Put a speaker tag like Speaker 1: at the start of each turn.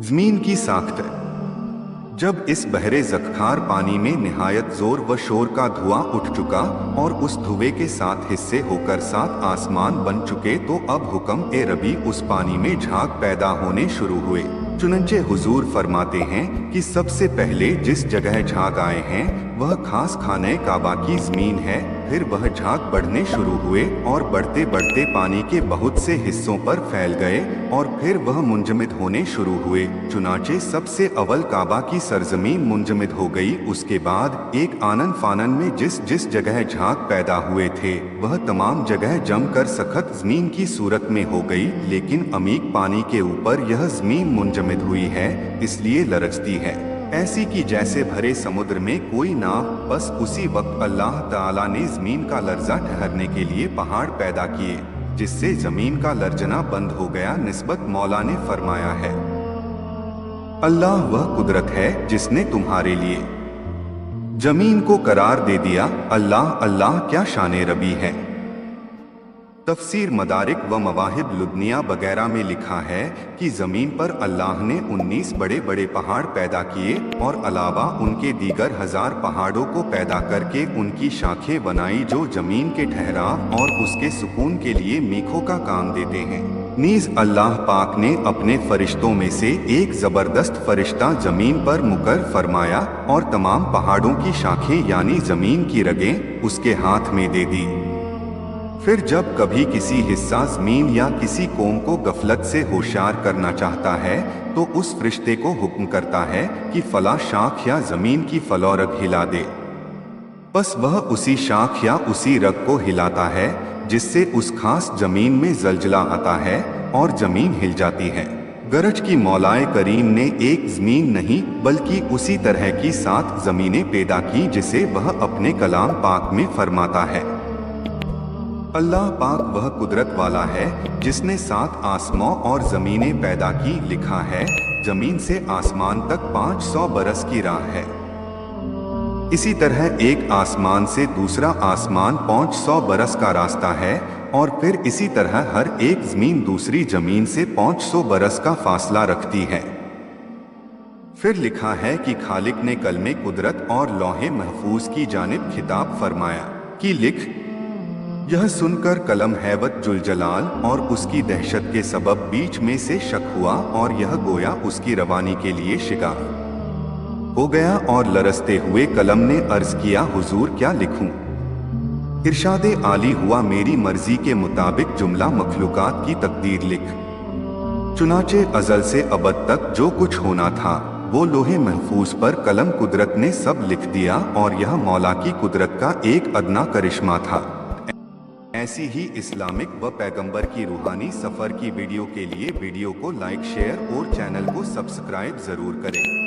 Speaker 1: ज़मीन की साख्त। जब इस बहरे ज़ख्खार पानी में निहायत जोर व शोर का धुआं उठ चुका और उस धुएं के 7 हिस्से होकर 7 आसमान बन चुके, तो अब हुक्म ए रबी उस पानी में झाग पैदा होने शुरू हुए। चुनंचे हुजूर फरमाते हैं कि सबसे पहले जिस जगह झाग आए हैं वह खास खाने काबा की ज़मीन है। फिर वह झाग बढ़ने शुरू हुए और बढ़ते बढ़ते पानी के बहुत से हिस्सों पर फैल गए और फिर वह मुंजमद होने शुरू हुए। चुनाचे सबसे अव्वल काबा की सरजमीन मुंजमद हो गई। उसके बाद एक आनन फानन में जिस जिस जगह झाग पैदा हुए थे वह तमाम जगह जमकर सख्त ज़मीन की सूरत में हो गई, लेकिन अमीक पानी के ऊपर यह ज़मीन मुंजमद हुई है, इसलिए लरजती है, ऐसी कि जैसे भरे समुद्र में कोई नाव। बस उसी वक्त अल्लाह ताला ने ज़मीन का लर्जा ठहरने के लिए पहाड़ पैदा किए, जिससे ज़मीन का लर्जना बंद हो गया। निस्बत मौला ने फरमाया है, अल्लाह वह कुदरत है जिसने तुम्हारे लिए ज़मीन को करार दे दिया। अल्लाह अल्लाह क्या शाने रबी है। तफसीर मदारिक व मवाहिब लुदनिया वगैरह में लिखा है कि ज़मीन पर अल्लाह ने 19 बड़े बड़े पहाड़ पैदा किए और अलावा उनके दीगर 1000 पहाड़ों को पैदा करके उनकी शाखें बनाई, जो ज़मीन के ठहराव और उसके सुकून के लिए मीखों का काम देते हैं। नीज अल्लाह पाक ने अपने फरिश्तों में से एक ज़बरदस्त फरिश्ता ज़मीन पर मुकर फरमाया और तमाम पहाड़ों की शाखें यानी ज़मीन की रगें उसके हाथ में दे दी। फिर जब कभी किसी हिस्सा ज़मीन या किसी कौम को गफलत से होशियार करना चाहता है तो उस फरिश्ते को हुक्म करता है कि फला शाख या ज़मीन की फलो रग हिला दे। बस वह उसी शाख या उसी रग को हिलाता है, जिससे उस खास ज़मीन में जलजला आता है और ज़मीन हिल जाती है। गरज की मौलाए करीम ने एक ज़मीन नहीं बल्कि उसी तरह की 7 ज़मीनें पैदा की, जिसे वह अपने कलाम पाक में फरमाता है। अल्लाह पाक वह कुदरत वाला है जिसने 7 आसमां और ज़मीनें पैदा की। लिखा है, ज़मीन से आसमान तक 500 बरस की राह है। इसी तरह एक आसमान से दूसरा आसमान 500 बरस का रास्ता है और फिर इसी तरह हर एक ज़मीन दूसरी ज़मीन से 500 बरस का फासला रखती है। फिर लिखा है कि खालिक ने कलमे कुदरत और लौहे महफूज की जानिब खिताब फरमाया कि लिख। यह सुनकर कलम हैबत जुल जलाल और उसकी दहशत के सबब बीच में से शक हुआ और यह गोया उसकी रवानी के लिए शिकार हो गया और लरसते हुए कलम ने अर्ज किया, हुजूर क्या लिखूं। इरशादे आली हुआ, मेरी मर्जी के मुताबिक जुमला मखलूकात की तकदीर लिख। चुनाचे अजल से अबद तक जो कुछ होना था वो लोहे महफूज पर कलम कुदरत ने सब लिख दिया और यह मौला की कुदरत का एक अदना करिश्मा था। ऐसी ही इस्लामिक व पैगंबर की रूहानी सफ़र की वीडियो के लिए वीडियो को लाइक, शेयर और चैनल को सब्सक्राइब ज़रूर करें।